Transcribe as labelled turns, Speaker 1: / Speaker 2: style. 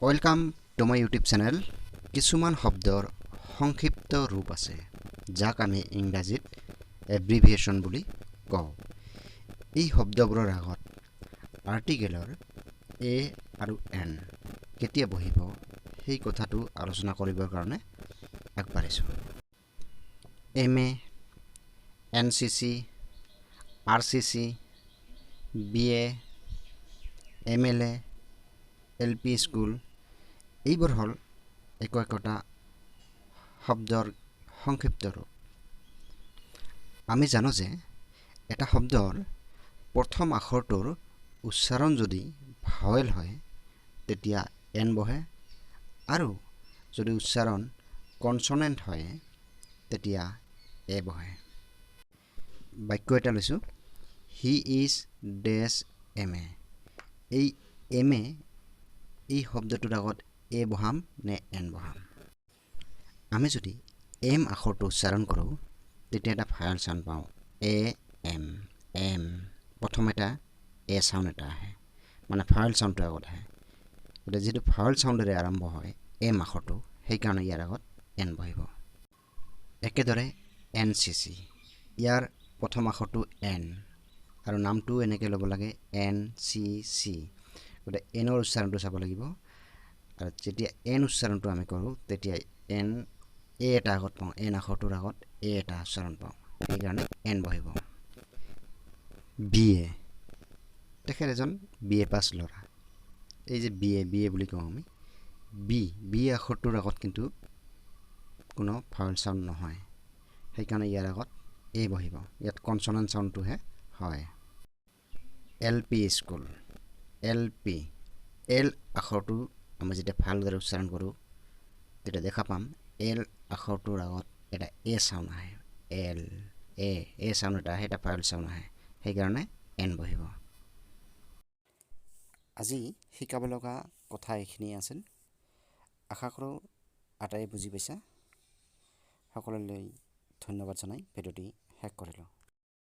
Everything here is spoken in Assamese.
Speaker 1: Welcome to my YouTube channel. কিছুমান শব্দৰ সংক্ষিপ্ত ৰূপ আছে যাক আমি ইংৰাজীত এব্ৰিভিয়েশ্যন বুলি কওঁ। এই শব্দবোৰৰ আগত আৰ্টিকেলৰ এ আৰু এন কেতিয়া বহিব সেই কথাটো আলোচনা কৰিবৰ কাৰণে আগবাঢ়িছোঁ। MA, NCC, RCC, BA, MLA, LP school এইবোৰ হ'ল একোটা শব্দৰ সংক্ষিপ্ত ৰূপ। আমি জানো যে এটা শব্দৰ প্ৰথম আখৰটোৰ উচ্চাৰণ যদি ভাৱেল হয় তেতিয়া এন বহে, আৰু যদি উচ্চাৰণ কনচনেণ্ট হয় তেতিয়া এ বহে। বাক্য এটা লৈছোঁ, হি ইজ ডেছ MA। এই MA এই শব্দটোৰ আগত এ বহাম নে এন বহাম? আমি যদি এম আখৰটো উচ্চাৰণ কৰোঁ তেতিয়া এটা ভাৱেল চাউণ্ড পাওঁ, এম। প্ৰথম এটা এ চাউণ্ড এটা আহে, মানে ভাৱেল চাউণ্ডটো আগত আহে। গতিকে যিটো ভাৱেল চাউণ্ডেৰে আৰম্ভ হয় এম আখৰটো, সেইকাৰণে ইয়াৰ আগত এন বহিব। একেদৰে NCC, ইয়াৰ প্ৰথম আখৰটো এন আৰু নামটো এনেকৈ ল'ব লাগে NCC। গতিকে এনৰ উচ্চাৰণটো চাব লাগিব, আৰু যেতিয়া এন উচ্চাৰণটো আমি কৰোঁ তেতিয়া এন এ এটা আগত পাওঁ, এন আখৰটোৰ আগত এ এটা উচ্চাৰণ পাওঁ, সেইকাৰণে এন বহিব। BA, তেখেত এজন BA পাছ ল'ৰা। এই যে BA বুলি কওঁ আমি, বি আখৰটোৰ আগত কিন্তু কোনো ভাৱেল চাউণ্ড নহয়, সেইকাৰণে ইয়াৰ আগত এ বহিব। ইয়াত কনচনেণ্ট চাউণ্ডটোহে হয়। LP স্কুল, এল আখৰটো আমি যেতিয়া ভালদৰে উচ্চাৰণ কৰোঁ তেতিয়া দেখা পাম এল আখৰটোৰ আগত এটা এ চাউণ্ড আহে, এ চাউণ্ড এটা আহে, এটা ভাৱেল চাউণ্ড আহে, সেইকাৰণে এন বহিব। আজি শিকাব লগা কথা এইখিনিয়ে আছিল। আশা কৰোঁ আটাইয়ে বুজি পাইছা। সকলোলৈ ধন্যবাদ জনাই ভিডিঅ'টি শেষ কৰিলোঁ।